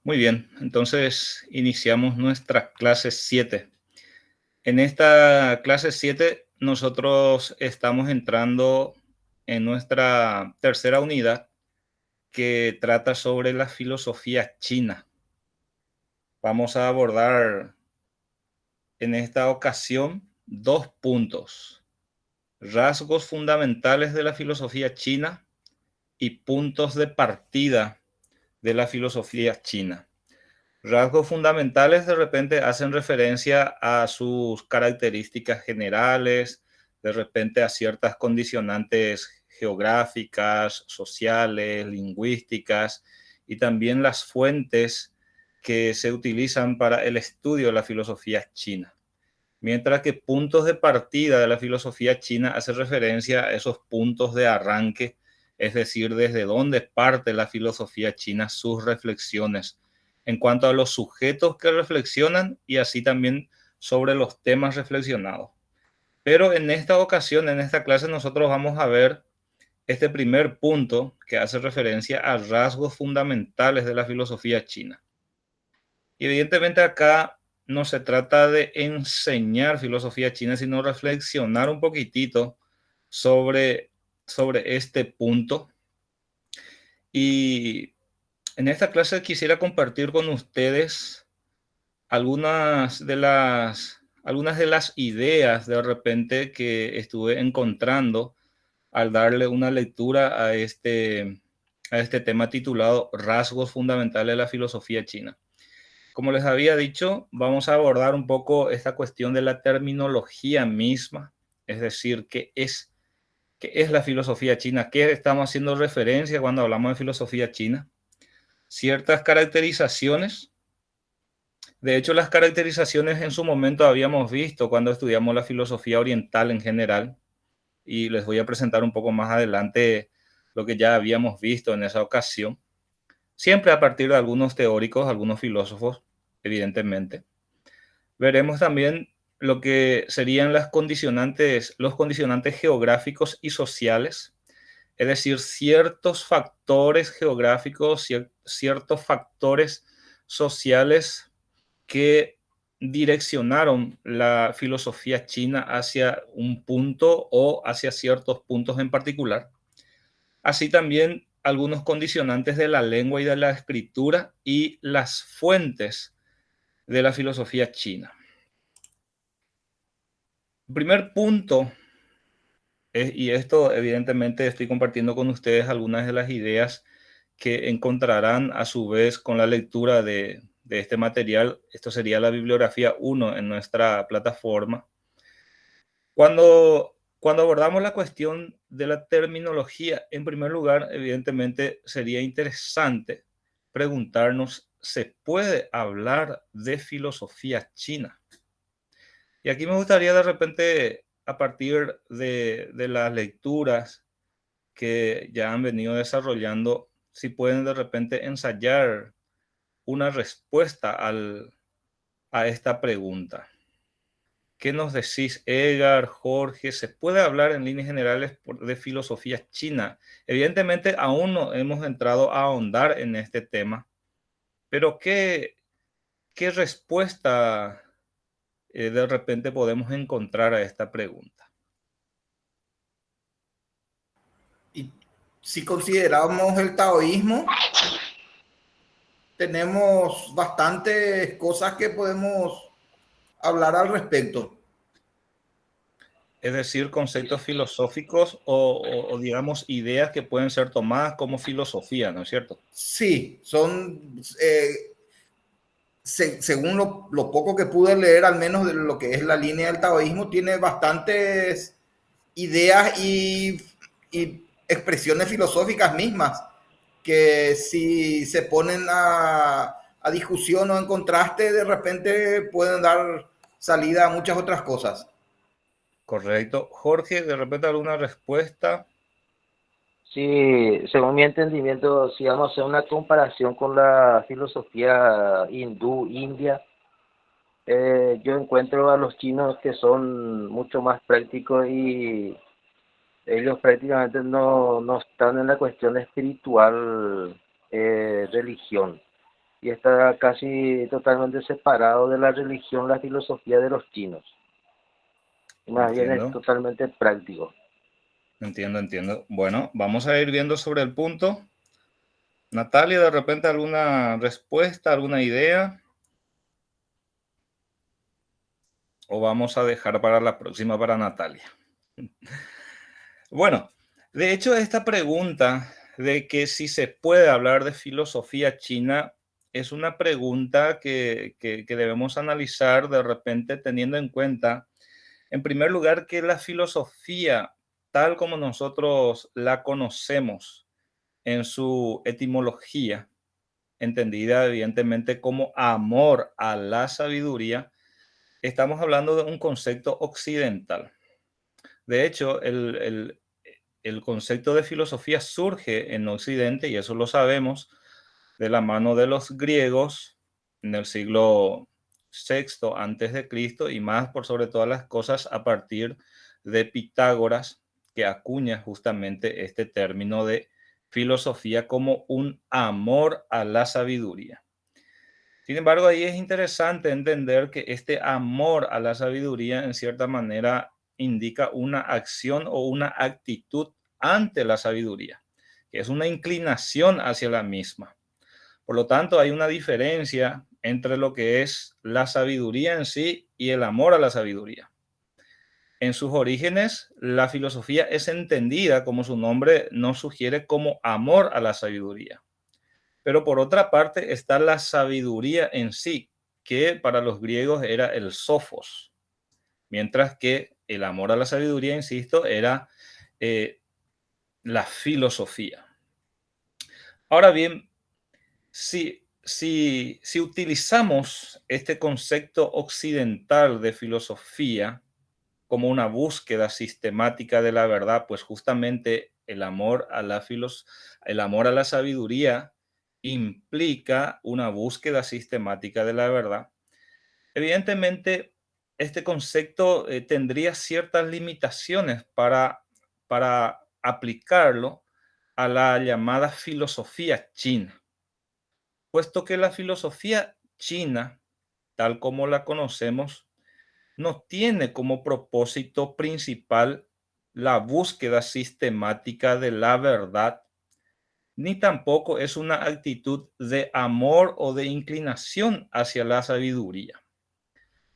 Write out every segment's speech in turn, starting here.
Muy bien, entonces iniciamos nuestra clase 7. En esta clase 7 nosotros estamos entrando en nuestra tercera unidad que trata sobre la filosofía china. Vamos a abordar en esta ocasión dos puntos: rasgos fundamentales de la filosofía china y puntos de partida de la filosofía china. Rasgos fundamentales de repente hacen referencia a sus características generales, de repente a ciertas condicionantes geográficas, sociales, lingüísticas y también las fuentes que se utilizan para el estudio de la filosofía china. Mientras que puntos de partida de la filosofía china hace referencia a esos puntos de arranque, es decir, desde dónde parte la filosofía china, sus reflexiones en cuanto a los sujetos que reflexionan y así también sobre los temas reflexionados. Pero en esta ocasión, en esta clase, nosotros vamos a ver este primer punto que hace referencia a rasgos fundamentales de la filosofía china. Y evidentemente acá no se trata de enseñar filosofía china, sino reflexionar un poquitito sobre, sobre este punto. Y en esta clase quisiera compartir con ustedes algunas de las ideas de repente que estuve encontrando al darle una lectura a este tema titulado Rasgos fundamentales de la filosofía china. Como les había dicho, vamos a abordar un poco esta cuestión de la terminología misma, es decir, qué es la filosofía china, qué estamos haciendo referencia cuando hablamos de filosofía china, ciertas caracterizaciones. De hecho, las caracterizaciones en su momento habíamos visto cuando estudiamos la filosofía oriental en general, y les voy a presentar un poco más adelante lo que ya habíamos visto en esa ocasión, siempre a partir de algunos teóricos, algunos filósofos, evidentemente. Veremos también lo que serían los condicionantes geográficos y sociales, es decir, ciertos factores geográficos, ciertos factores sociales que direccionaron la filosofía china hacia un punto o hacia ciertos puntos en particular. Así también algunos condicionantes de la lengua y de la escritura y las fuentes de la filosofía china. El primer punto, y esto evidentemente estoy compartiendo con ustedes algunas de las ideas que encontrarán a su vez con la lectura de este material. Esto sería la bibliografía 1 en nuestra plataforma. Cuando abordamos la cuestión de la terminología, en primer lugar, evidentemente sería interesante preguntarnos, ¿se puede hablar de filosofía china? Y aquí me gustaría de repente, a partir de las lecturas que ya han venido desarrollando, si pueden de repente ensayar una respuesta a esta pregunta. ¿Qué nos decís, Edgar, Jorge? ¿Se puede hablar en líneas generales de filosofía china? Evidentemente, aún no hemos entrado a ahondar en este tema, pero ¿qué respuesta de repente podemos encontrar a esta pregunta? Y si consideramos el taoísmo, tenemos bastantes cosas que podemos hablar al respecto. Es decir, conceptos filosóficos o digamos ideas que pueden ser tomadas como filosofía, ¿no es cierto? Sí, son, según lo poco que pude leer, al menos de lo que es la línea del taoísmo, tiene bastantes ideas y expresiones filosóficas mismas que si se ponen a discusión o en contraste, de repente pueden dar salida a muchas otras cosas. Correcto. Jorge, de repente alguna respuesta. Sí, según mi entendimiento, si vamos a hacer una comparación con la filosofía hindú, india, yo encuentro a los chinos que son mucho más prácticos y ellos prácticamente no están en la cuestión espiritual, religión. y está casi totalmente separado de la religión, la filosofía de los chinos. Más bien es Entiendo, totalmente práctico. entiendo. Bueno, vamos a ir viendo sobre el punto. Natalia, de repente alguna respuesta, alguna idea, o vamos a dejar para la próxima para Natalia. Bueno, de hecho, esta pregunta de que si se puede hablar de filosofía china es una pregunta que debemos analizar de repente teniendo en cuenta, en primer lugar, que la filosofía, tal como nosotros la conocemos en su etimología, entendida evidentemente como amor a la sabiduría, estamos hablando de un concepto occidental. De hecho, el concepto de filosofía surge en Occidente, y eso lo sabemos, de la mano de los griegos en el siglo VI antes de Cristo, y más por sobre todas las cosas a partir de Pitágoras, que acuña justamente este término de filosofía como un amor a la sabiduría. Sin embargo, ahí es interesante entender que este amor a la sabiduría en cierta manera indica una acción o una actitud ante la sabiduría, que es una inclinación hacia la misma. Por lo tanto, hay una diferencia entre lo que es la sabiduría en sí y el amor a la sabiduría. En sus orígenes, la filosofía es entendida, como su nombre nos sugiere, como amor a la sabiduría. Pero por otra parte está la sabiduría en sí, que para los griegos era el sophos, mientras que el amor a la sabiduría, insisto, era eh, la filosofía. Ahora bien, si utilizamos este concepto occidental de filosofía como una búsqueda sistemática de la verdad, pues justamente el amor a la sabiduría implica una búsqueda sistemática de la verdad. Evidentemente, este concepto tendría ciertas limitaciones para aplicarlo a la llamada filosofía china, puesto que la filosofía china, tal como la conocemos, no tiene como propósito principal la búsqueda sistemática de la verdad, ni tampoco es una actitud de amor o de inclinación hacia la sabiduría.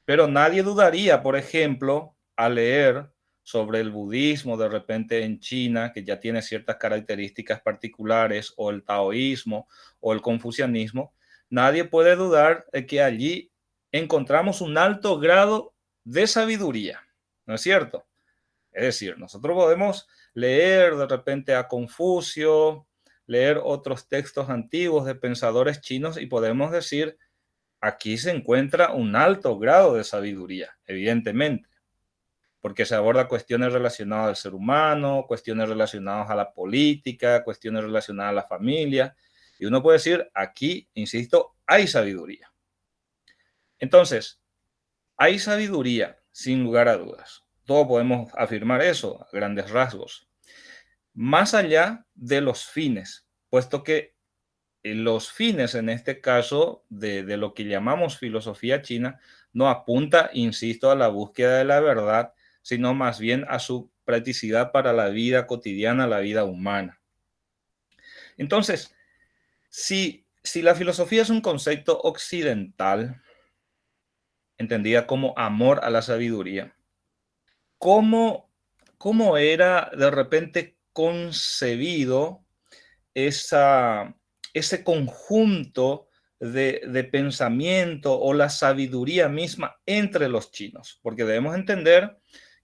Pero nadie dudaría, por ejemplo, al leer sobre el budismo de repente en China, que ya tiene ciertas características particulares, o el taoísmo o el confucianismo, nadie puede dudar de que allí encontramos un alto grado de sabiduría, ¿no es cierto? Es decir, nosotros podemos leer de repente a Confucio, leer otros textos antiguos de pensadores chinos y podemos decir, aquí se encuentra un alto grado de sabiduría, evidentemente, porque se aborda cuestiones relacionadas al ser humano, cuestiones relacionadas a la política, cuestiones relacionadas a la familia, y uno puede decir, aquí, insisto, hay sabiduría. Entonces, hay sabiduría, sin lugar a dudas. Todos podemos afirmar eso a grandes rasgos. Más allá de los fines, puesto que los fines, en este caso, de lo que llamamos filosofía china, no apunta, insisto, a la búsqueda de la verdad, sino más bien a su practicidad para la vida cotidiana, la vida humana. Entonces, si la filosofía es un concepto occidental, entendida como amor a la sabiduría, ¿cómo, cómo era de repente concebido esa, ese conjunto de pensamiento o la sabiduría misma entre los chinos? Porque debemos entender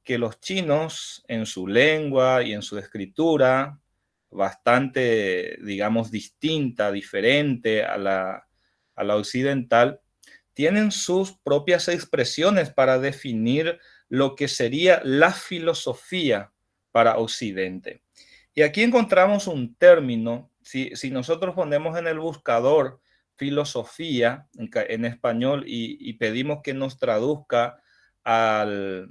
que los chinos en su lengua y en su escritura, bastante, digamos, distinta, diferente a la occidental, tienen sus propias expresiones para definir lo que sería la filosofía para Occidente. Y aquí encontramos un término, si nosotros ponemos en el buscador filosofía en español y pedimos que nos traduzca al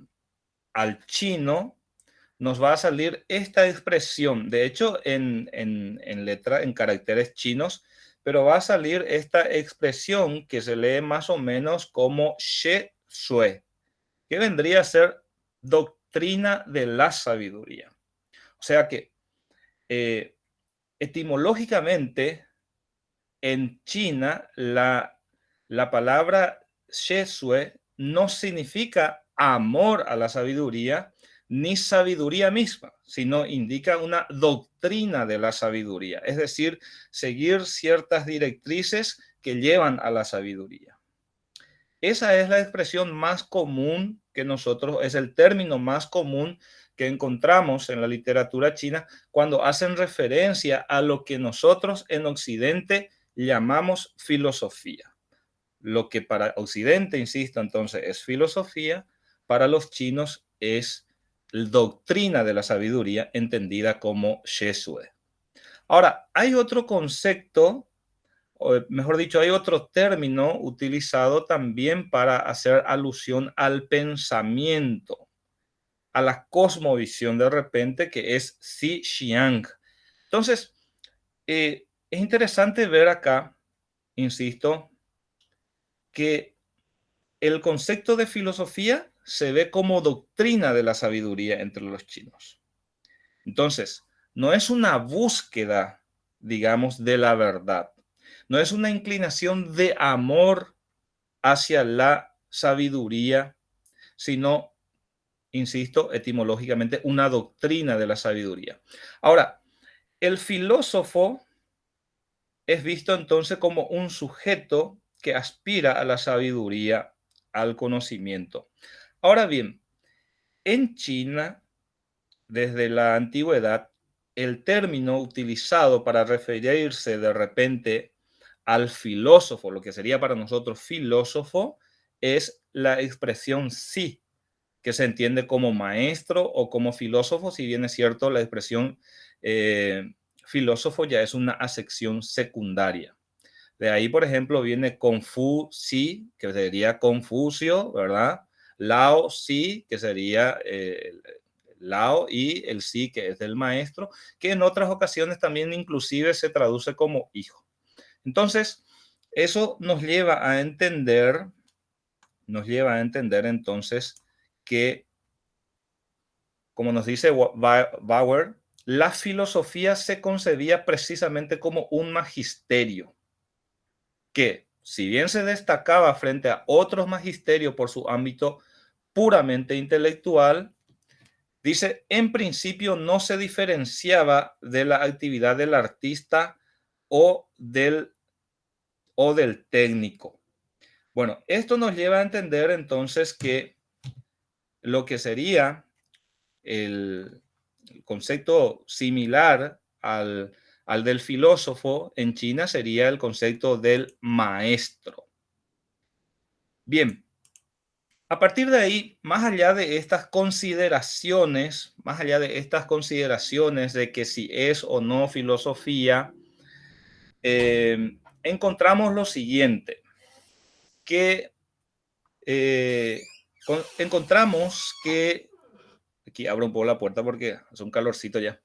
chino, nos va a salir esta expresión. De hecho, en caracteres chinos, pero va a salir esta expresión que se lee más o menos como She Sui, que vendría a ser doctrina de la sabiduría. O sea que etimológicamente en China la palabra She Sui no significa amor a la sabiduría ni sabiduría misma, sino indica una doctrina de la sabiduría, es decir, seguir ciertas directrices que llevan a la sabiduría. Esa es la expresión más común que nosotros, es el término más común que encontramos en la literatura china cuando hacen referencia a lo que nosotros en Occidente llamamos filosofía. Lo que para Occidente, insisto, entonces es filosofía, para los chinos es doctrina de la sabiduría entendida como She Sui. Ahora, hay otro concepto, o mejor dicho, hay otro término utilizado también para hacer alusión al pensamiento, a la cosmovisión de repente, que es Xi Xiang. Entonces, es interesante ver acá, insisto, que el concepto de filosofía se ve como doctrina de la sabiduría entre los chinos. Entonces, no es una búsqueda, digamos, de la verdad. No es una inclinación de amor hacia la sabiduría, sino, insisto, etimológicamente, una doctrina de la sabiduría. Ahora, el filósofo es visto entonces como un sujeto que aspira a la sabiduría, al conocimiento. Ahora bien, en China, desde la antigüedad, el término utilizado para referirse de repente al filósofo, lo que sería para nosotros filósofo, es la expresión sí, que se entiende como maestro o como filósofo, si bien es cierto, la expresión filósofo ya es una acepción secundaria. De ahí, por ejemplo, viene Confuci, que sería Confucio, ¿verdad? Lao Si, que sería Lao, y el Si, que es del maestro, que en otras ocasiones también inclusive se traduce como hijo. Entonces, eso nos lleva a entender entonces que, como nos dice Bauer, la filosofía se concebía precisamente como un magisterio que, si bien se destacaba frente a otros magisterios por su ámbito puramente intelectual, dice, en principio no se diferenciaba de la actividad del artista o del técnico. Bueno, esto nos lleva a entender entonces que lo que sería el concepto similar al del filósofo en China sería el concepto del maestro. Bien, a partir de ahí, más allá de estas consideraciones, de que si es o no filosofía, encontramos lo siguiente, que encontramos que, aquí abro un poco la puerta porque hace un calorcito ya,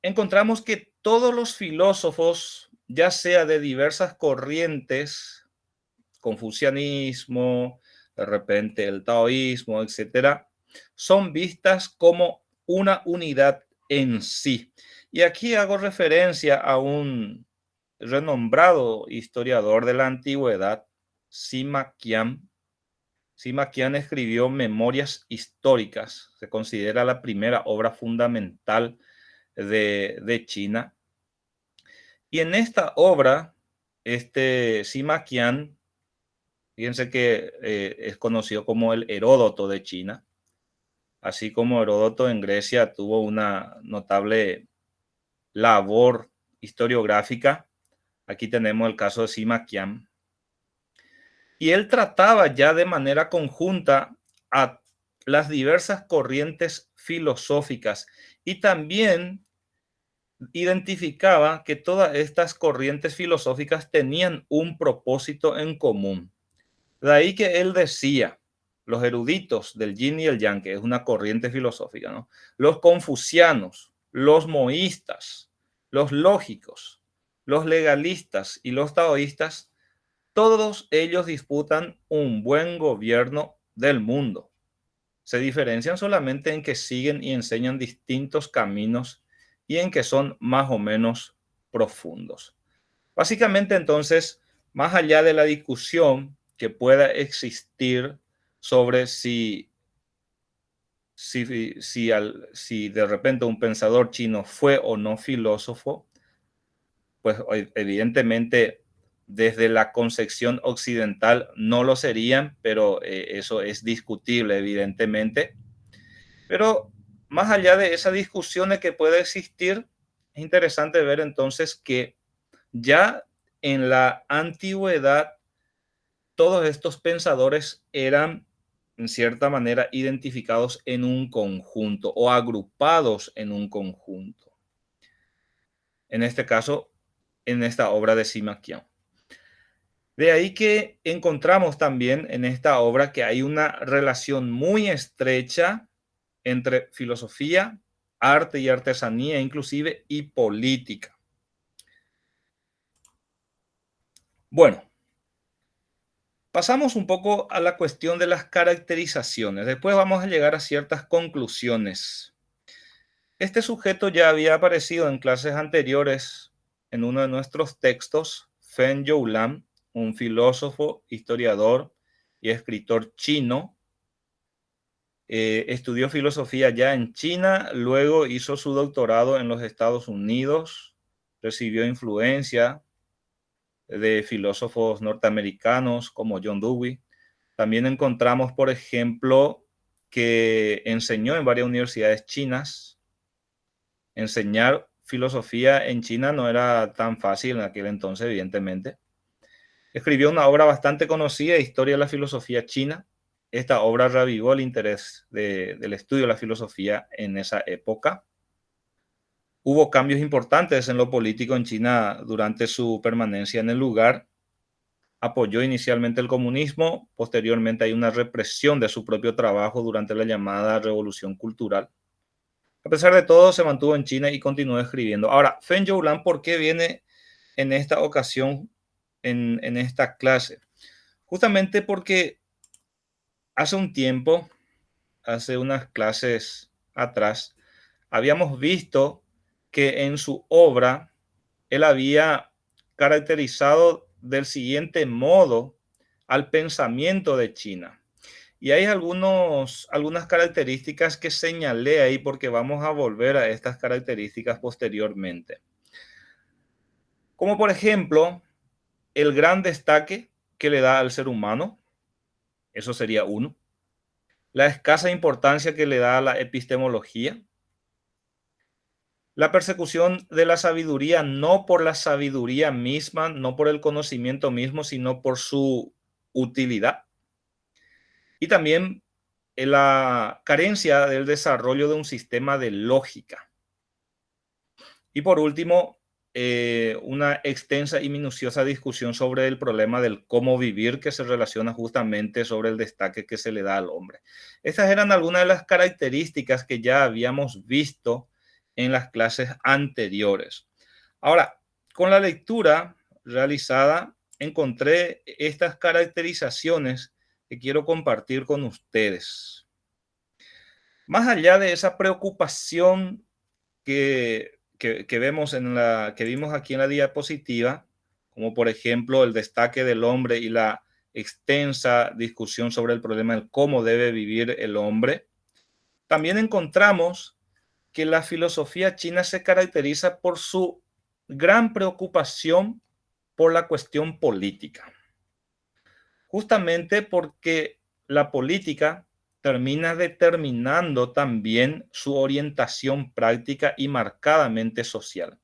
encontramos que todos los filósofos, ya sea de diversas corrientes, confucianismo, de repente el taoísmo, etcétera, son vistas como una unidad en sí. Y aquí hago referencia a un renombrado historiador de la antigüedad, Sima Qian. Sima Qian escribió Memorias históricas, se considera la primera obra fundamental de China. Y en esta obra, Sima Qian, fíjense que es conocido como el Heródoto de China, así como Heródoto en Grecia tuvo una notable labor historiográfica. Aquí tenemos el caso de Sima Qian. Y él trataba ya de manera conjunta a las diversas corrientes filosóficas y también identificaba que todas estas corrientes filosóficas tenían un propósito en común. De ahí que él decía, los eruditos del yin y el yang, que es una corriente filosófica, los confucianos, los moístas, los lógicos, los legalistas y los taoístas, todos ellos disputan un buen gobierno del mundo. Se diferencian solamente en que siguen y enseñan distintos caminos y en que son más o menos profundos. Básicamente, entonces, más allá de la discusión que pueda existir sobre si de repente un pensador chino fue o no filósofo, pues evidentemente desde la concepción occidental no lo serían, pero eso es discutible evidentemente. Pero más allá de esa discusión que puede existir, es interesante ver entonces que ya en la antigüedad todos estos pensadores eran en cierta manera identificados en un conjunto o agrupados en un conjunto. En este caso, en esta obra de Sima Qian. De ahí que encontramos también en esta obra que hay una relación muy estrecha entre filosofía, arte y artesanía, inclusive, y política. Bueno, pasamos un poco a la cuestión de las caracterizaciones. Después vamos a llegar a ciertas conclusiones. Este sujeto ya había aparecido en clases anteriores en uno de nuestros textos, Fen Youlan, un filósofo, historiador y escritor chino. Estudió filosofía ya en China, luego hizo su doctorado en los Estados Unidos, recibió influencia de filósofos norteamericanos como John Dewey. También encontramos, por ejemplo, que enseñó en varias universidades chinas. Enseñar filosofía en China no era tan fácil en aquel entonces, evidentemente. Escribió una obra bastante conocida, Historia de la filosofía china. Esta obra reavivó el interés del estudio de la filosofía en esa época. Hubo cambios importantes en lo político en China durante su permanencia en el lugar. Apoyó inicialmente el comunismo, posteriormente hay una represión de su propio trabajo durante la llamada Revolución Cultural. A pesar de todo, se mantuvo en China y continuó escribiendo. Ahora, Fen Youlan, ¿por qué viene en esta ocasión en esta clase? Justamente porque hace un tiempo, hace unas clases atrás, habíamos visto que en su obra él había caracterizado del siguiente modo al pensamiento de China. Y hay algunas características que señalé ahí porque vamos a volver a estas características posteriormente. Como por ejemplo, el gran destaque que le da al ser humano, eso sería uno. La escasa importancia que le da a la epistemología. La persecución de la sabiduría, no por la sabiduría misma, no por el conocimiento mismo, sino por su utilidad. Y también la carencia del desarrollo de un sistema de lógica. Y por último, una extensa y minuciosa discusión sobre el problema del cómo vivir, que se relaciona justamente sobre el destaque que se le da al hombre. Estas eran algunas de las características que ya habíamos visto en las clases anteriores. Ahora, con la lectura realizada, encontré estas caracterizaciones que quiero compartir con ustedes. Más allá de esa preocupación que vemos que vimos aquí en la diapositiva, como por ejemplo el destaque del hombre y la extensa discusión sobre el problema de cómo debe vivir el hombre, también encontramos que la filosofía china se caracteriza por su gran preocupación por la cuestión política. Justamente porque la política termina determinando también su orientación práctica y marcadamente social.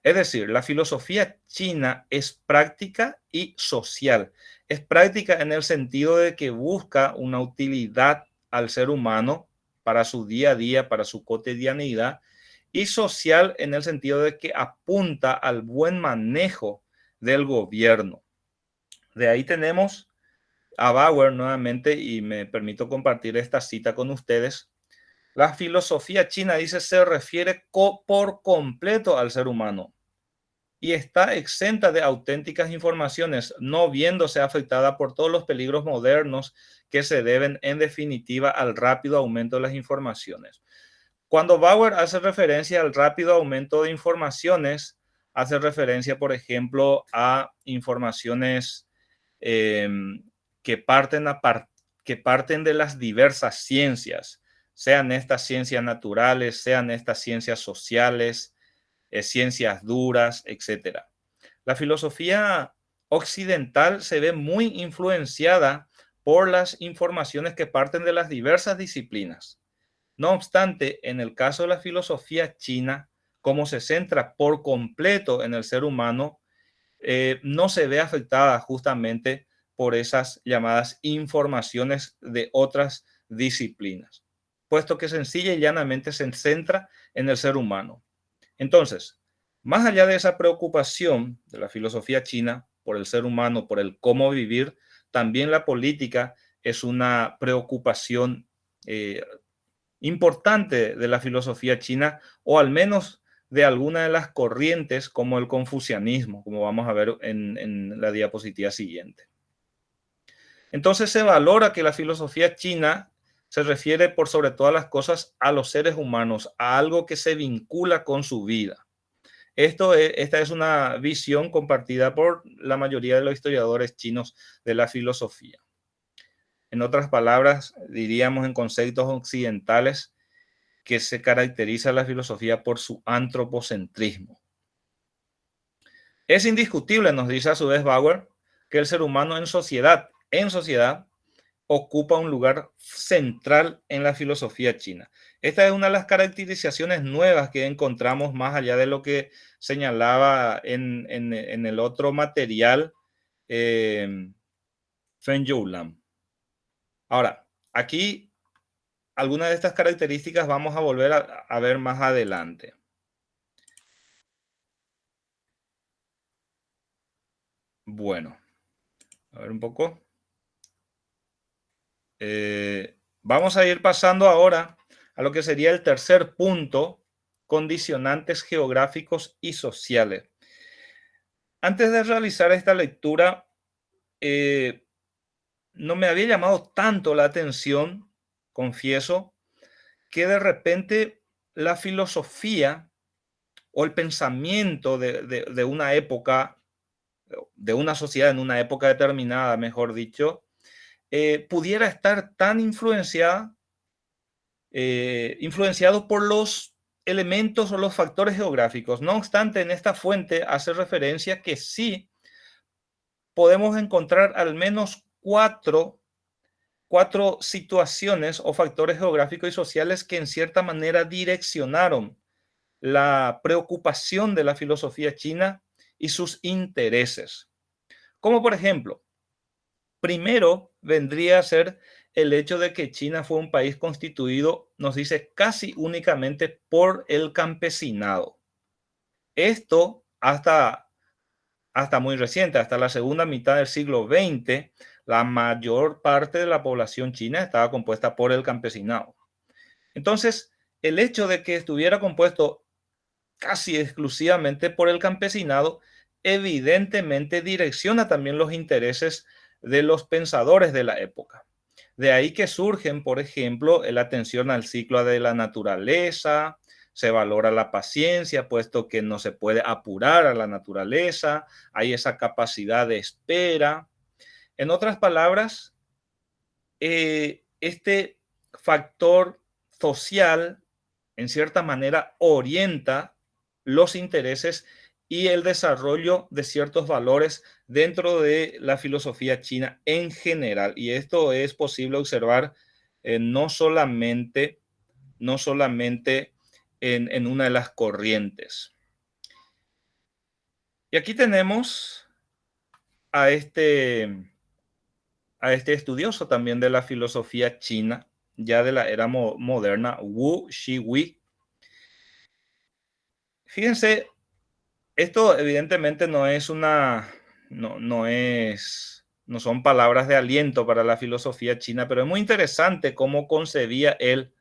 Es decir, la filosofía china es práctica y social. Es práctica en el sentido de que busca una utilidad al ser humano para su día a día, para su cotidianidad, y social en el sentido de que apunta al buen manejo del gobierno. De ahí tenemos a Bauer nuevamente, y me permito compartir esta cita con ustedes. La filosofía china, dice, se refiere por completo al ser humano y está exenta de auténticas informaciones, no viéndose afectada por todos los peligros modernos que se deben en definitiva al rápido aumento de las informaciones. Cuando Bauer hace referencia al rápido aumento de informaciones, hace referencia, por ejemplo, a informaciones que parten de las diversas ciencias, sean estas ciencias naturales, sean estas ciencias sociales, ciencias duras, etc. La filosofía occidental se ve muy influenciada por las informaciones que parten de las diversas disciplinas. No obstante, en el caso de la filosofía china, como se centra por completo en el ser humano, no se ve afectada justamente por esas llamadas informaciones de otras disciplinas, puesto que sencilla y llanamente se centra en el ser humano. Entonces, más allá de esa preocupación de la filosofía china por el ser humano, por el cómo vivir, también la política es una preocupación importante de la filosofía china, o al menos de alguna de las corrientes como el confucianismo, como vamos a ver en la diapositiva siguiente. Entonces se valora que la filosofía china se refiere por sobre todas las cosas a los seres humanos, a algo que se vincula con su vida. Esta es una visión compartida por la mayoría de los historiadores chinos de la filosofía. En otras palabras, diríamos en conceptos occidentales que se caracteriza la filosofía por su antropocentrismo. Es indiscutible, nos dice a su vez Bauer, que el ser humano en sociedad, ocupa un lugar central en la filosofía china. Esta es una de las caracterizaciones nuevas que encontramos más allá de lo que señalaba en el otro material Feng Youlam. Ahora, aquí algunas de estas características vamos a volver a ver más adelante. Bueno, a ver un poco. Vamos a ir pasando ahora a lo que sería el tercer punto, condicionantes geográficos y sociales. Antes de realizar esta lectura, no me había llamado tanto la atención, confieso, que de repente la filosofía o el pensamiento de una época, de una sociedad en una época determinada, mejor dicho, pudiera estar tan influenciado por los elementos o los factores geográficos. No obstante, en esta fuente hace referencia que sí podemos encontrar al menos cuatro situaciones o factores geográficos y sociales que en cierta manera direccionaron la preocupación de la filosofía china y sus intereses. Como por ejemplo, primero vendría a ser el hecho de que China fue un país constituido, nos dice, casi únicamente por el campesinado. Esto hasta muy reciente, hasta la segunda mitad del siglo XX, la mayor parte de la población china estaba compuesta por el campesinado. Entonces, el hecho de que estuviera compuesto casi exclusivamente por el campesinado, evidentemente direcciona también los intereses de los pensadores de la época. De ahí que surgen, por ejemplo, la atención al ciclo de la naturaleza, se valora la paciencia, puesto que no se puede apurar a la naturaleza, hay esa capacidad de espera. En otras palabras, este factor social, en cierta manera, orienta los intereses y el desarrollo de ciertos valores dentro de la filosofía china en general. Y esto es posible observar no solamente en una de las corrientes. Y aquí tenemos a este estudioso también de la filosofía china, ya de la era moderna, Wu Shihui. Fíjense, esto evidentemente no son palabras de aliento para la filosofía china, pero es muy interesante cómo concebía él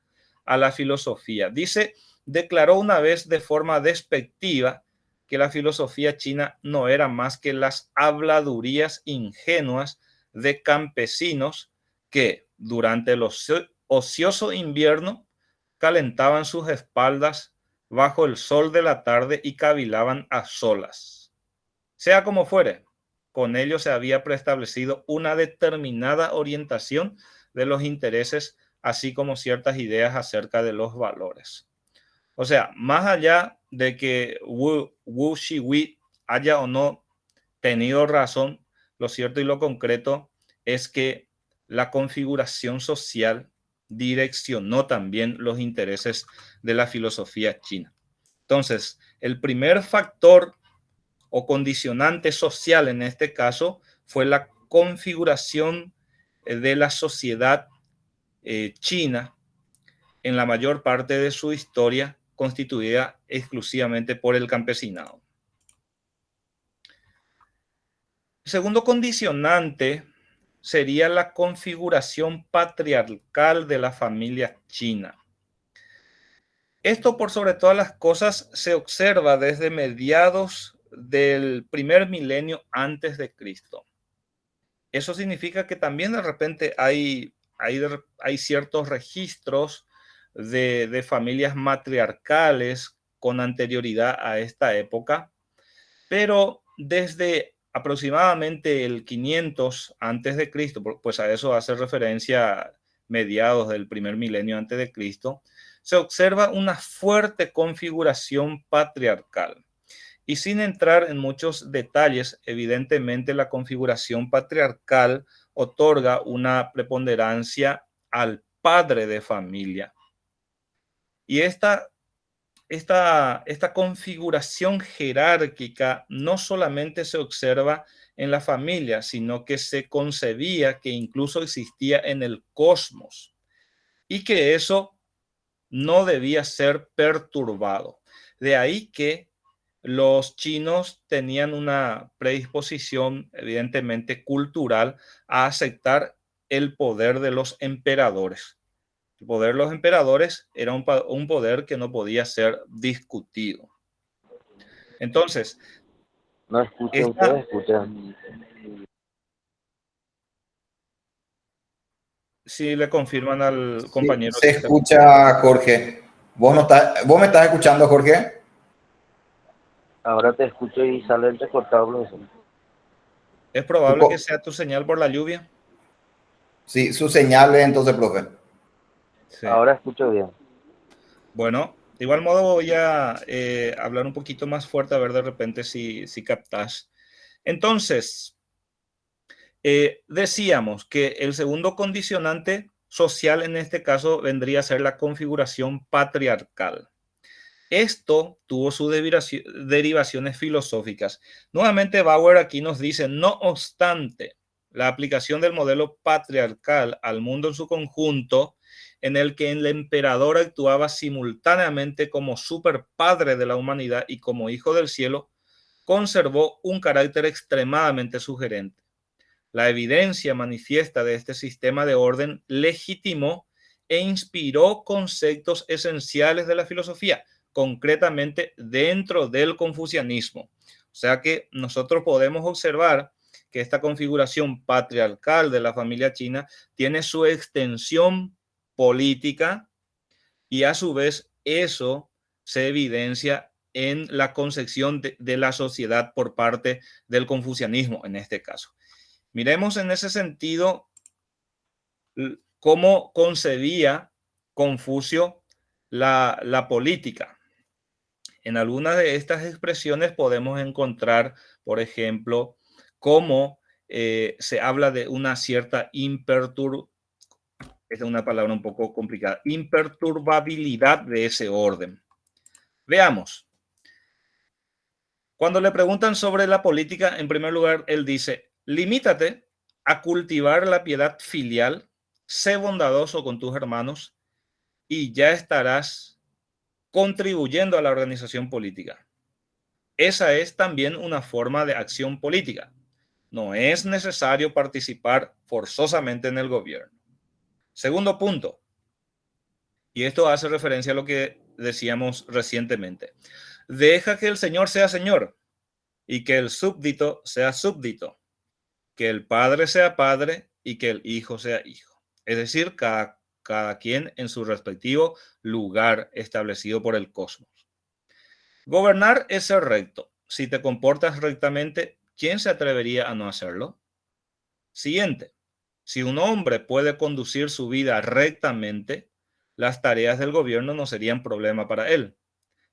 a la filosofía. Dice, declaró una vez de forma despectiva que la filosofía china no era más que las habladurías ingenuas de campesinos que durante el ocioso invierno calentaban sus espaldas bajo el sol de la tarde y cavilaban a solas. Sea como fuere, con ello se había preestablecido una determinada orientación de los intereses, así como ciertas ideas acerca de los valores. O sea, más allá de que Wu Shihui haya o no tenido razón, lo cierto y lo concreto es que la configuración social direccionó también los intereses de la filosofía china. Entonces, el primer factor o condicionante social en este caso fue la configuración de la sociedad china en la mayor parte de su historia constituida exclusivamente por el campesinado. El segundo condicionante sería la configuración patriarcal de la familia china. Esto, por sobre todas las cosas, se observa desde mediados del primer milenio antes de Cristo. Eso significa que también de repente hay ciertos registros de familias matriarcales con anterioridad a esta época, pero desde aproximadamente el 500 antes de Cristo, pues a eso hace referencia mediados del primer milenio antes de Cristo, se observa una fuerte configuración patriarcal. Y sin entrar en muchos detalles, evidentemente la configuración patriarcal otorga una preponderancia al padre de familia. Y esta configuración jerárquica no solamente se observa en la familia, sino que se concebía que incluso existía en el cosmos y que eso no debía ser perturbado. De ahí que los chinos tenían una predisposición evidentemente cultural a aceptar el poder de los emperadores. El poder de los emperadores era un poder que no podía ser discutido. Entonces, No escucho, ustedes escuchan. Si le confirman al compañero. Sí, se escucha, Jorge. ¿Vos me estás escuchando, Jorge? Ahora te escucho y sale entrecortado, profesor. ¿Es probable que sea tu señal por la lluvia? Sí, su señal es entonces, profe. Sí. Ahora escucho bien. Bueno, de igual modo voy a hablar un poquito más fuerte a ver de repente si captas. Entonces, decíamos que el segundo condicionante social en este caso vendría a ser la configuración patriarcal. Esto tuvo sus derivaciones filosóficas. Nuevamente Bauer aquí nos dice, no obstante, la aplicación del modelo patriarcal al mundo en su conjunto, en el que el emperador actuaba simultáneamente como superpadre de la humanidad y como hijo del cielo, conservó un carácter extremadamente sugerente. La evidencia manifiesta de este sistema de orden legitimó e inspiró conceptos esenciales de la filosofía, concretamente dentro del confucianismo. O sea que nosotros podemos observar que esta configuración patriarcal de la familia china tiene su extensión política y a su vez eso se evidencia en la concepción de la sociedad por parte del confucianismo en este caso. Miremos en ese sentido cómo concebía Confucio la política. En algunas de estas expresiones podemos encontrar, por ejemplo, cómo se habla de una cierta es una palabra un poco complicada, imperturbabilidad de ese orden. Veamos. Cuando le preguntan sobre la política, en primer lugar, él dice, limítate a cultivar la piedad filial, sé bondadoso con tus hermanos y ya estarás contribuyendo a la organización política. Esa es también una forma de acción política. No es necesario participar forzosamente en el gobierno. Segundo punto, y esto hace referencia a lo que decíamos recientemente. Deja que el señor sea señor y que el súbdito sea súbdito, que el padre sea padre y que el hijo sea hijo. Es decir, cada quien en su respectivo lugar establecido por el cosmos. Gobernar es ser recto. Si te comportas rectamente, ¿quién se atrevería a no hacerlo? Siguiente. Si un hombre puede conducir su vida rectamente, las tareas del gobierno no serían problema para él.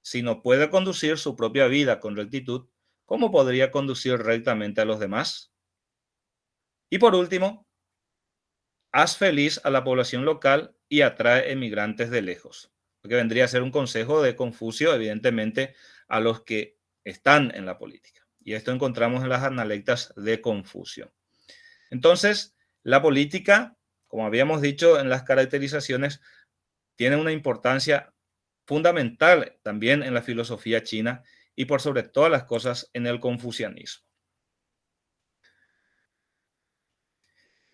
Si no puede conducir su propia vida con rectitud, ¿cómo podría conducir rectamente a los demás? Y por último, haz feliz a la población local y atrae emigrantes de lejos. Lo que vendría a ser un consejo de Confucio, evidentemente, a los que están en la política. Y esto encontramos en las analectas de Confucio. Entonces, la política, como habíamos dicho en las caracterizaciones, tiene una importancia fundamental también en la filosofía china y por sobre todas las cosas en el confucianismo.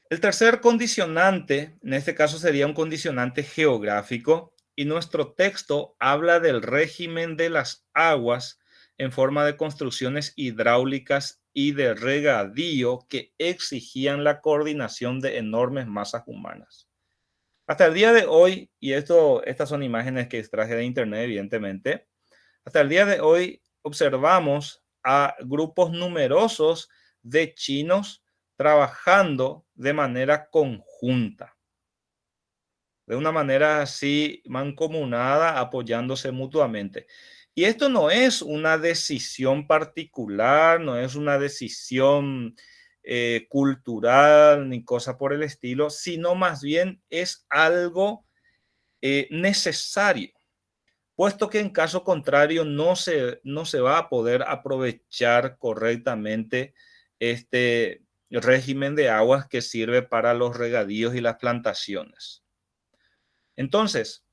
El tercer condicionante, en este caso sería un condicionante geográfico, y nuestro texto habla del régimen de las aguas en forma de construcciones hidráulicas y de regadío que exigían la coordinación de enormes masas humanas. Hasta el día de hoy, y estas son imágenes que extraje de internet, evidentemente, hasta el día de hoy observamos a grupos numerosos de chinos trabajando de manera conjunta, de una manera así mancomunada, apoyándose mutuamente. Y esto no es una decisión particular, no es una decisión cultural ni cosa por el estilo, sino más bien es algo necesario, puesto que en caso contrario no se va a poder aprovechar correctamente este régimen de aguas que sirve para los regadíos y las plantaciones. Entonces,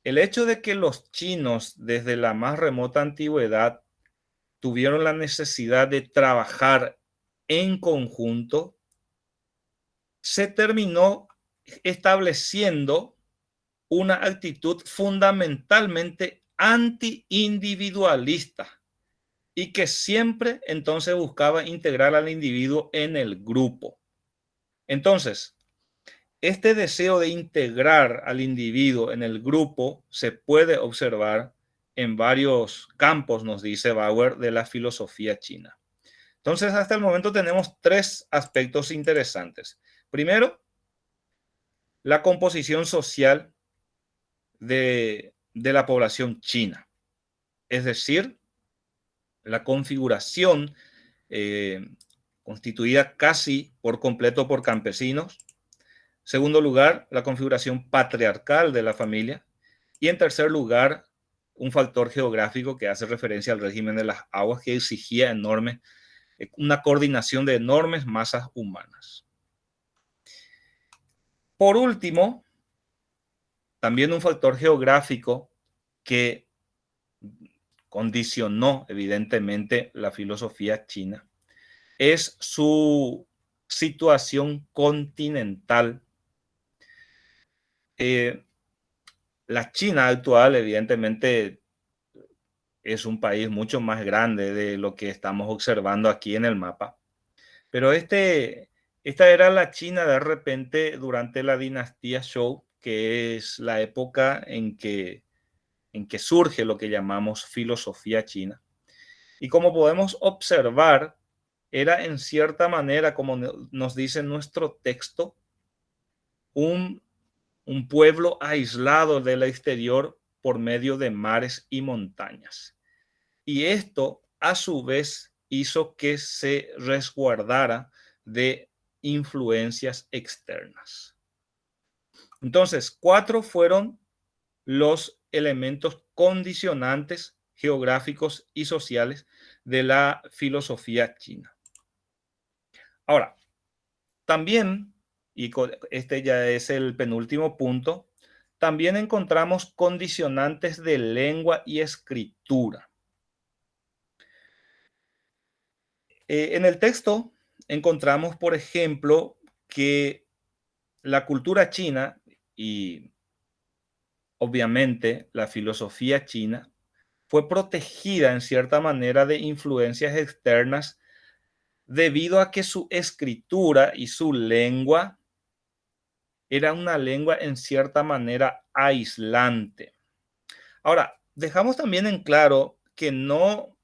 el hecho de que los chinos desde la más remota antigüedad tuvieron la necesidad de trabajar en conjunto, se terminó estableciendo una actitud fundamentalmente anti-individualista y que siempre entonces buscaba integrar al individuo en el grupo. Entonces, este deseo de integrar al individuo en el grupo se puede observar en varios campos, nos dice Bauer, de la filosofía china. Entonces, hasta el momento tenemos tres aspectos interesantes. Primero, la composición social de la población china, es decir, la configuración constituida casi por completo por campesinos. Segundo lugar, la configuración patriarcal de la familia. Y en tercer lugar, un factor geográfico que hace referencia al régimen de las aguas que exigía una coordinación de enormes masas humanas. Por último, también un factor geográfico que condicionó evidentemente la filosofía china es su situación continental. La China actual evidentemente es un país mucho más grande de lo que estamos observando aquí en el mapa, pero esta era la China de repente durante la dinastía Zhou, que es la época en que surge lo que llamamos filosofía china. Y como podemos observar, era en cierta manera, como nos dice nuestro texto, un pueblo aislado del exterior por medio de mares y montañas. Y esto, a su vez, hizo que se resguardara de influencias externas. Entonces, 4 fueron los elementos condicionantes geográficos y sociales de la filosofía china. Ahora, también, y este ya es el penúltimo punto, también encontramos condicionantes de lengua y escritura. En el texto encontramos, por ejemplo, que la cultura china y obviamente la filosofía china fue protegida en cierta manera de influencias externas debido a que su escritura y su lengua era una lengua en cierta manera aislante. Ahora, dejamos también en claro que no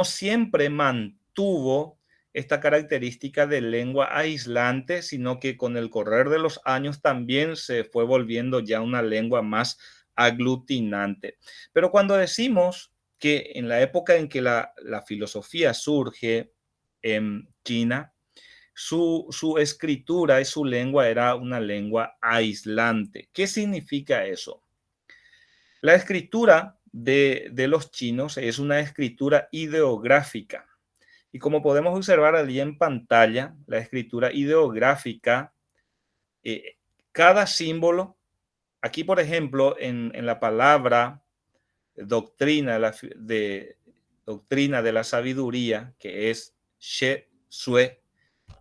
siempre mantuvo esta característica de lengua aislante, sino que con el correr de los años también se fue volviendo ya una lengua más aglutinante. Pero cuando decimos que en la época en que la filosofía surge en China, su escritura y su lengua era una lengua aislante. ¿Qué significa eso? La escritura de los chinos es una escritura ideográfica. Y como podemos observar allí en pantalla, la escritura ideográfica, eh, cada símbolo, aquí por ejemplo, en la palabra doctrina doctrina de la sabiduría, que es She Sue,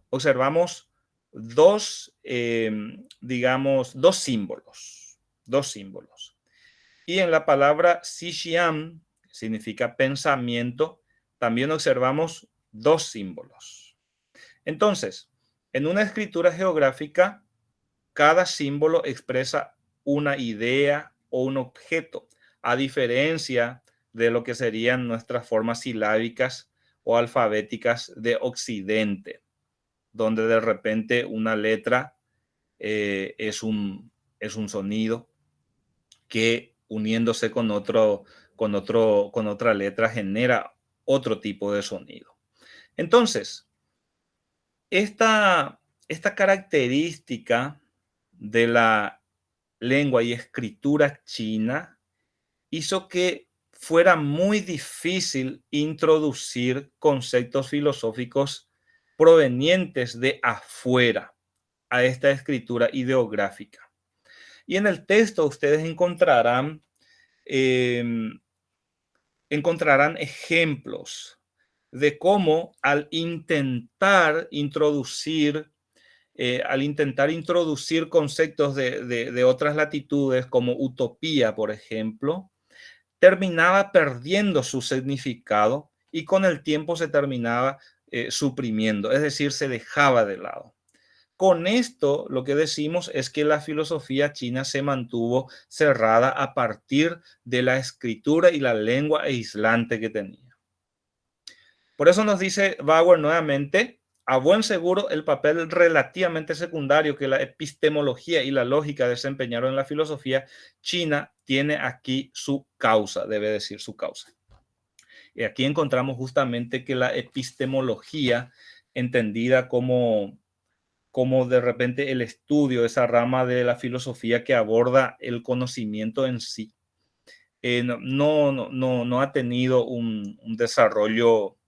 observamos dos símbolos, dos símbolos. Y en la palabra Xixian, que significa pensamiento, también observamos dos símbolos. Entonces, en una escritura geográfica, cada símbolo expresa una idea o un objeto, a diferencia de lo que serían nuestras formas silábicas o alfabéticas de Occidente, donde de repente una letra es un sonido que uniéndose con otra letra genera otro tipo de sonido. Entonces, esta característica de la lengua y escritura china hizo que fuera muy difícil introducir conceptos filosóficos provenientes de afuera a esta escritura ideográfica. Y en el texto ustedes encontrarán ejemplos de cómo al intentar introducir conceptos de otras latitudes como utopía, por ejemplo, terminaba perdiendo su significado y con el tiempo se terminaba suprimiendo, es decir, se dejaba de lado. Con esto lo que decimos es que la filosofía china se mantuvo cerrada a partir de la escritura y la lengua aislante que tenía. Por eso nos dice Bauer nuevamente, a buen seguro el papel relativamente secundario que la epistemología y la lógica desempeñaron en la filosofía china tiene aquí su causa, debe decir su causa. Y aquí encontramos justamente que la epistemología, entendida como de repente el estudio, esa rama de la filosofía que aborda el conocimiento en sí, no ha tenido un desarrollo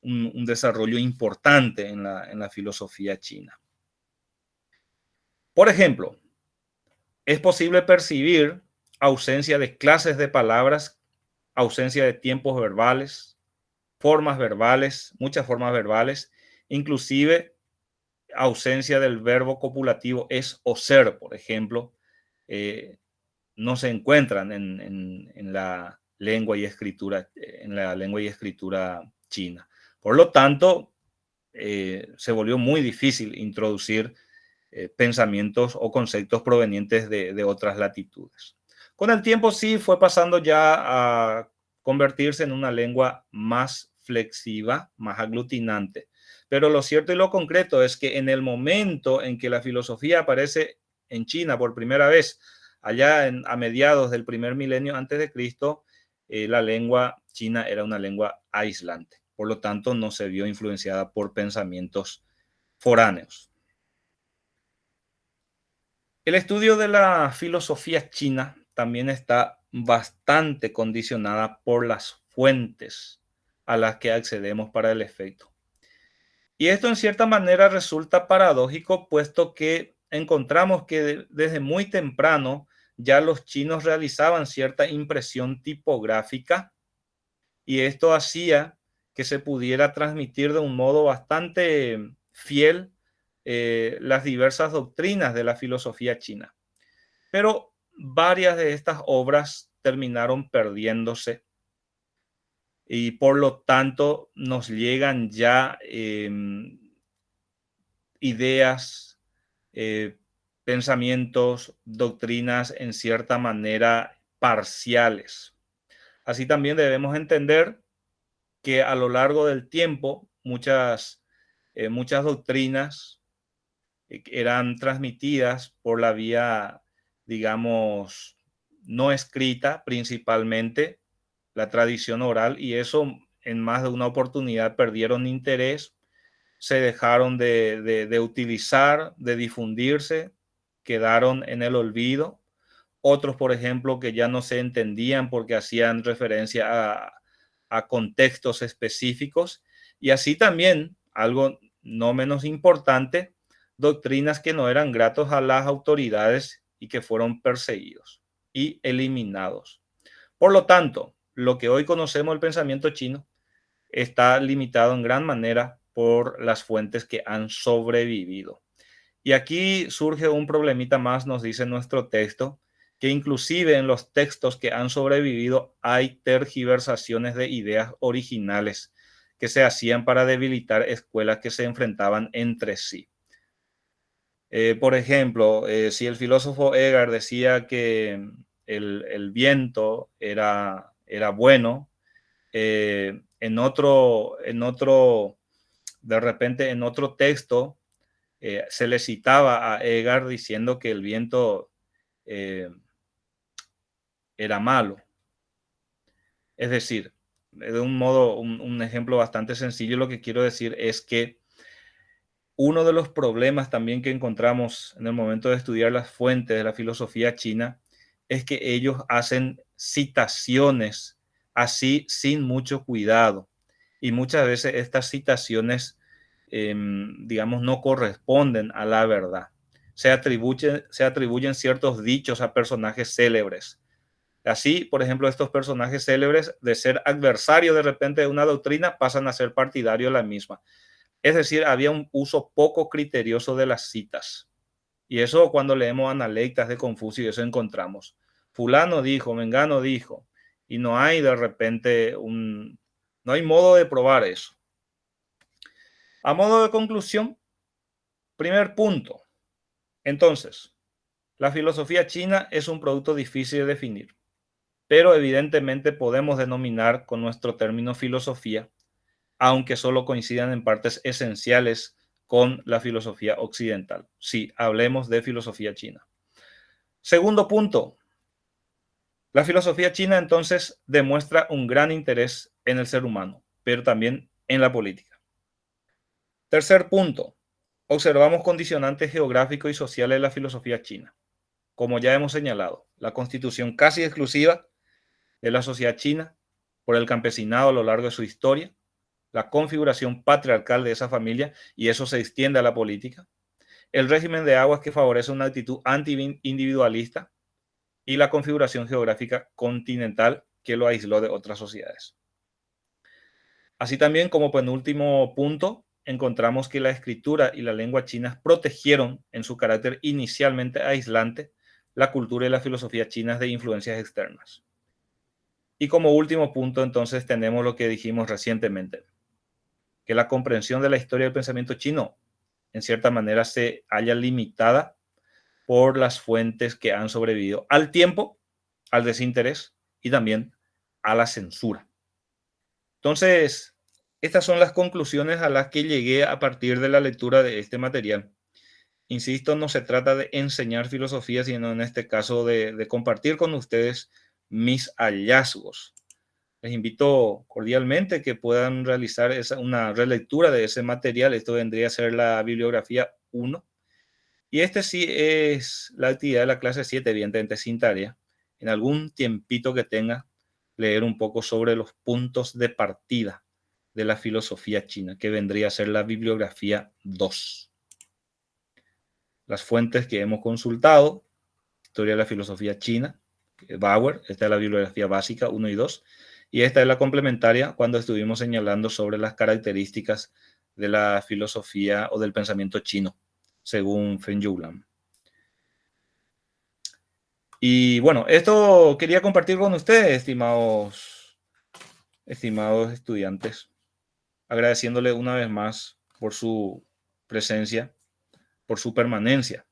un desarrollo importante en la filosofía china. Por ejemplo, es posible percibir ausencia de clases de palabras, ausencia de tiempos verbales, formas verbales, muchas formas verbales, inclusive ausencia del verbo copulativo es o ser, por ejemplo, no se encuentran en la lengua y escritura china. Por lo tanto, se volvió muy difícil introducir pensamientos o conceptos provenientes de otras latitudes. Con el tiempo sí fue pasando ya a convertirse en una lengua más flexiva, más aglutinante. Pero lo cierto y lo concreto es que en el momento en que la filosofía aparece en China por primera vez, allá a mediados del primer milenio antes de Cristo, la lengua china era una lengua aislante. Por lo tanto, no se vio influenciada por pensamientos foráneos. El estudio de la filosofía china también está bastante condicionada por las fuentes a las que accedemos para el efecto. Y esto en cierta manera resulta paradójico, puesto que encontramos que desde muy temprano ya los chinos realizaban cierta impresión tipográfica y esto hacía que se pudiera transmitir de un modo bastante fiel las diversas doctrinas de la filosofía china. Pero varias de estas obras terminaron perdiéndose y por lo tanto nos llegan ya ideas, pensamientos, doctrinas en cierta manera parciales. Así también debemos entender que a lo largo del tiempo muchas doctrinas eran transmitidas por la vía, digamos, no escrita, principalmente la tradición oral, y eso en más de una oportunidad perdieron interés, se dejaron de utilizar, de difundirse, quedaron en el olvido. Otros, por ejemplo, que ya no se entendían porque hacían referencia a contextos específicos. Y así también, algo no menos importante, doctrinas que no eran gratos a las autoridades y que fueron perseguidos y eliminados. Por lo tanto, lo que hoy conocemos del pensamiento chino está limitado en gran manera por las fuentes que han sobrevivido. Y aquí surge un problemita más, nos dice nuestro texto, que inclusive en los textos que han sobrevivido hay tergiversaciones de ideas originales que se hacían para debilitar escuelas que se enfrentaban entre sí. Por ejemplo, si el filósofo Edgar decía que el viento era bueno, de repente en otro texto se le citaba a Edgar diciendo que el viento era malo. Es decir, de un modo, un ejemplo bastante sencillo, lo que quiero decir es que uno de los problemas también que encontramos en el momento de estudiar las fuentes de la filosofía china es que ellos hacen citaciones así sin mucho cuidado. Y muchas veces estas citaciones, digamos, no corresponden a la verdad. Se atribuyen ciertos dichos a personajes célebres. Así, por ejemplo, estos personajes célebres, de ser adversarios de repente de una doctrina, pasan a ser partidarios de la misma. Es decir, había un uso poco criterioso de las citas. Y eso cuando leemos Analectas de Confucio, eso encontramos. Fulano dijo, Mengano dijo, y no hay de repente no hay modo de probar eso. A modo de conclusión, primer punto. Entonces, la filosofía china es un producto difícil de definir, pero evidentemente podemos denominar con nuestro término filosofía, aunque solo coincidan en partes esenciales con la filosofía occidental. Sí, hablemos de filosofía china. Segundo punto, la filosofía china entonces demuestra un gran interés en el ser humano, pero también en la política. Tercer punto, observamos condicionantes geográficos y sociales de la filosofía china. Como ya hemos señalado, la constitución casi exclusiva de la sociedad china por el campesinado a lo largo de su historia, la configuración patriarcal de esa familia, y eso se extiende a la política, el régimen de aguas que favorece una actitud anti-individualista y la configuración geográfica continental que lo aisló de otras sociedades. Así también, como penúltimo punto, encontramos que la escritura y la lengua chinas protegieron en su carácter inicialmente aislante la cultura y la filosofía chinas de influencias externas. Y como último punto, entonces, tenemos lo que dijimos recientemente, que la comprensión de la historia del pensamiento chino, en cierta manera, se halla limitada por las fuentes que han sobrevivido al tiempo, al desinterés y también a la censura. Entonces, estas son las conclusiones a las que llegué a partir de la lectura de este material. Insisto, no se trata de enseñar filosofía, sino en este caso de compartir con ustedes mis hallazgos. Les invito cordialmente que puedan realizar una relectura de ese material. Esto vendría a ser la bibliografía 1. Y este sí es la actividad de la clase 7, evidentemente sin tarea. En algún tiempito que tenga, leer un poco sobre los puntos de partida de la filosofía china, que vendría a ser la bibliografía 2. Las fuentes que hemos consultado: Historia de la filosofía china, Bauer, esta es la bibliografía básica 1 y 2, y esta es la complementaria cuando estuvimos señalando sobre las características de la filosofía o del pensamiento chino, según Feng Youlan. Y bueno, esto quería compartir con ustedes, estimados estudiantes, agradeciéndole una vez más por su presencia, por su permanencia.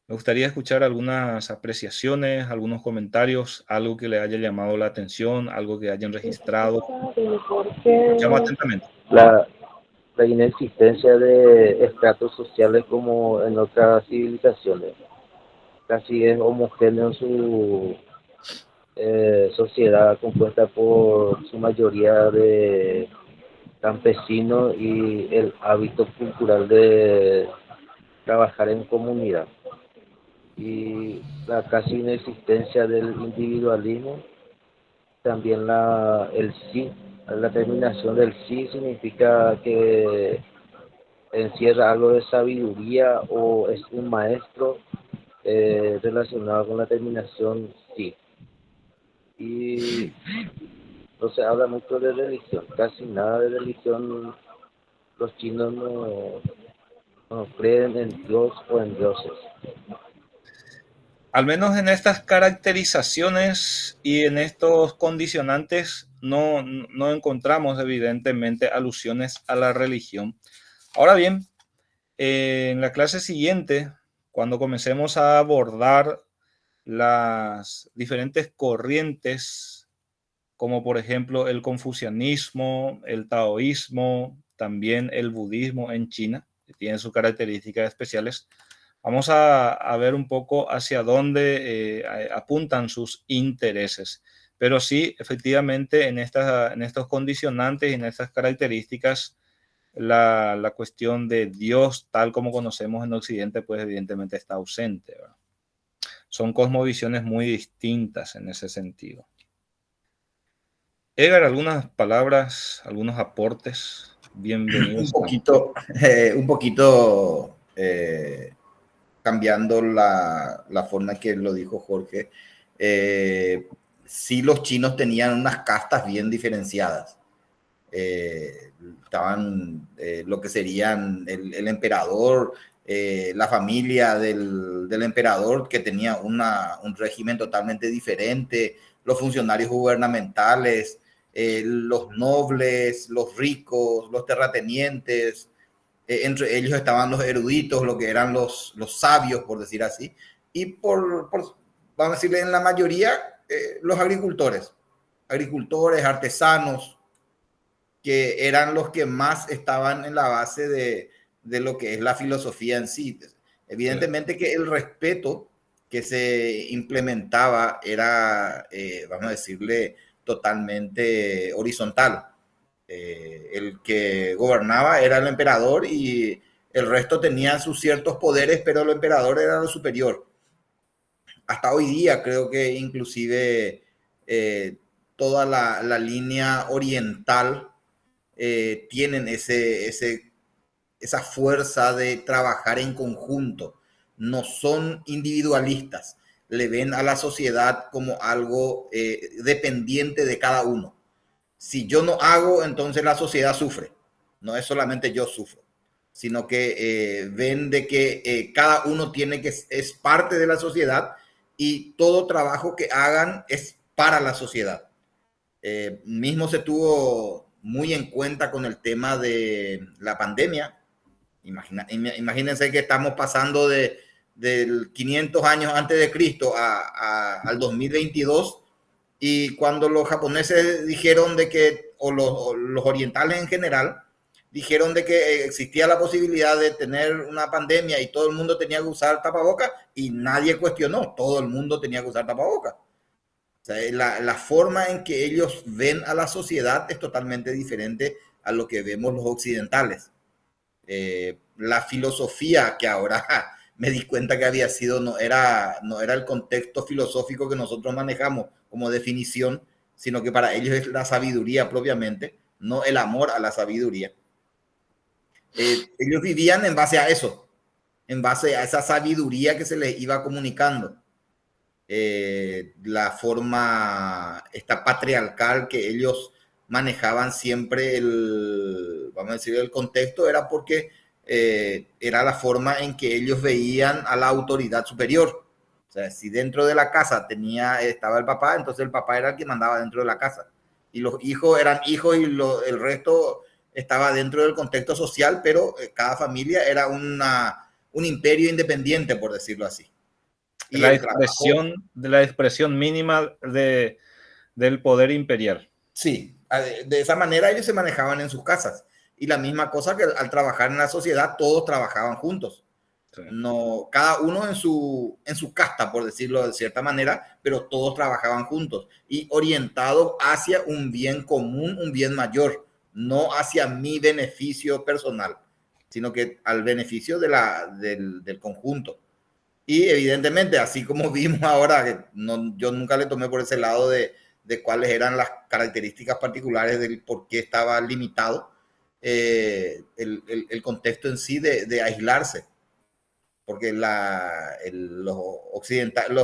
Me gustaría escuchar algunas apreciaciones, algunos comentarios, algo que le haya llamado la atención, algo que hayan registrado. Llamo atentamente. La inexistencia de estratos sociales como en otras civilizaciones. Casi es homogéneo su sociedad compuesta por su mayoría de campesinos y el hábito cultural de trabajar en comunidad. Y la casi inexistencia del individualismo, también el sí, la terminación del sí significa que encierra algo de sabiduría o es un maestro relacionado con la terminación sí. Y no se habla mucho de religión, casi nada de religión. Los chinos no creen en Dios o en dioses. Al menos en estas caracterizaciones y en estos condicionantes no encontramos evidentemente alusiones a la religión. Ahora bien, en la clase siguiente, cuando comencemos a abordar las diferentes corrientes, como por ejemplo el confucianismo, el taoísmo, también el budismo en China, que tienen sus características especiales, vamos a ver un poco hacia dónde apuntan sus intereses. Pero sí, efectivamente, en estos condicionantes y en estas características, la cuestión de Dios tal como conocemos en Occidente, pues evidentemente está ausente, ¿verdad? Son cosmovisiones muy distintas en ese sentido. Edgar, algunas palabras, algunos aportes. Bienvenidos. Un poquito cambiando la forma que lo dijo Jorge. Sí, los chinos tenían unas castas bien diferenciadas. Estaban lo que serían el emperador, la familia del emperador, que tenía un régimen totalmente diferente, los funcionarios gubernamentales, los nobles, los ricos, los terratenientes, entre ellos estaban los eruditos, lo que eran los sabios, por decir así, y vamos a decirle, en la mayoría, los agricultores, artesanos, que eran los que más estaban en la base de lo que es la filosofía en sí. Evidentemente que el respeto que se implementaba era, vamos a decirle, totalmente horizontal. El que gobernaba era el emperador y el resto tenía sus ciertos poderes, pero el emperador era lo superior. Hasta hoy día creo que inclusive toda la línea oriental tienen esa fuerza de trabajar en conjunto. No son individualistas. Le ven a la sociedad como algo dependiente de cada uno. Si yo no hago, entonces la sociedad sufre. No es solamente yo sufro, sino que ven de que cada uno es parte de la sociedad y todo trabajo que hagan es para la sociedad. Mismo se tuvo muy en cuenta con el tema de la pandemia. Imagínense que estamos pasando del 500 años antes de Cristo al 2022, y cuando los japoneses dijeron de que, o los orientales en general, dijeron de que existía la posibilidad de tener una pandemia y todo el mundo tenía que usar tapabocas, y nadie cuestionó, todo el mundo tenía que usar tapabocas. O sea, la forma en que ellos ven a la sociedad es totalmente diferente a lo que vemos los occidentales. La filosofía que ahora me di cuenta que había sido, no era el contexto filosófico que nosotros manejamos como definición, sino que para ellos es la sabiduría propiamente, no el amor a la sabiduría. Ellos vivían en base a eso, en base a esa sabiduría que se les iba comunicando. La forma esta patriarcal que ellos manejaban siempre, vamos a decir, el contexto era porque era la forma en que ellos veían a la autoridad superior. O sea, si dentro de la casa estaba el papá, entonces el papá era el que mandaba dentro de la casa. Y los hijos eran hijos y el resto estaba dentro del contexto social, pero cada familia era un imperio independiente, por decirlo así. Y la expresión mínima del poder imperial. Sí, de esa manera ellos se manejaban en sus casas. Y la misma cosa que al trabajar en la sociedad, todos trabajaban juntos. Sí. No, cada uno en su casta, por decirlo de cierta manera, pero todos trabajaban juntos y orientados hacia un bien común, un bien mayor, no hacia mi beneficio personal, sino que al beneficio del conjunto. Y evidentemente, así como vimos ahora, que yo nunca le tomé por ese lado de cuáles eran las características particulares del por qué estaba limitado el contexto en sí de aislarse. Porque los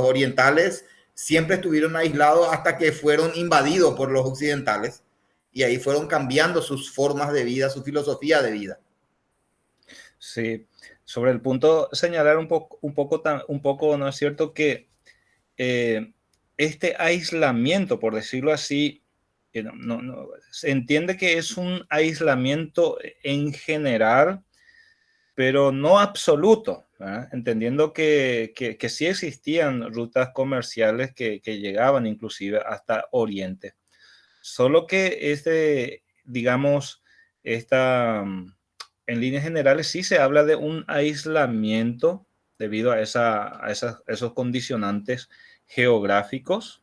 orientales siempre estuvieron aislados hasta que fueron invadidos por los occidentales y ahí fueron cambiando sus formas de vida, su filosofía de vida. Sí, sobre el punto señalar un poco, ¿no es cierto?, que este aislamiento, por decirlo así, se entiende que es un aislamiento en general, pero no absoluto, ¿verdad? Entendiendo que sí existían rutas comerciales que llegaban inclusive hasta Oriente. Solo que digamos, en líneas generales sí se habla de un aislamiento debido a esos condicionantes geográficos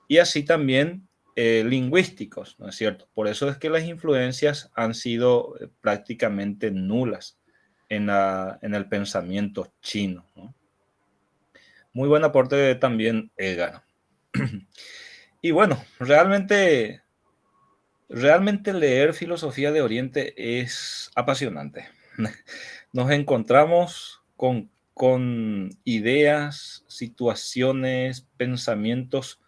y así también lingüísticos, ¿no es cierto? Por eso es que las influencias han sido prácticamente nulas en el pensamiento chino, ¿no? Muy buen aporte también, Edgar. Y bueno, realmente leer filosofía de Oriente es apasionante. Nos encontramos con ideas, situaciones, pensamientos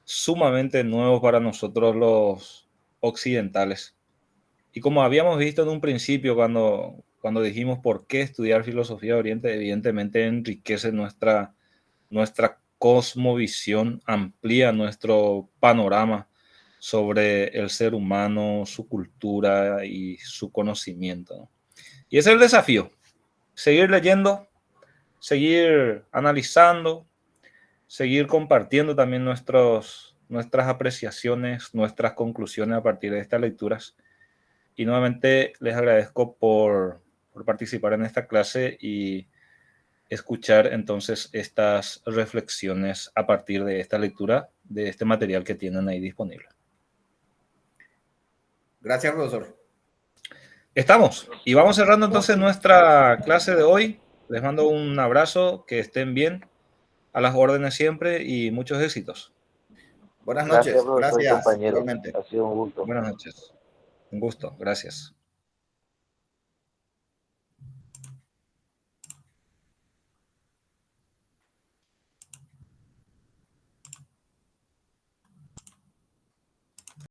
sumamente nuevos para nosotros los occidentales. Y como habíamos visto en un principio cuando dijimos por qué estudiar filosofía de Oriente, evidentemente enriquece nuestra cosmovisión, amplía nuestro panorama sobre el ser humano, su cultura y su conocimiento, ¿no? Y ese es el desafío, seguir leyendo, seguir analizando, seguir compartiendo también nuestras apreciaciones, nuestras conclusiones a partir de estas lecturas. Y nuevamente les agradezco por participar en esta clase y escuchar entonces estas reflexiones a partir de esta lectura, de este material que tienen ahí disponible. Gracias, profesor. Estamos. Y vamos cerrando entonces nuestra clase de hoy. Les mando un abrazo, que estén bien, a las órdenes siempre y muchos éxitos. Buenas noches. Gracias, profesor, Gracias. compañero. Igualmente. Ha sido un gusto. Buenas noches. Un gusto. Gracias.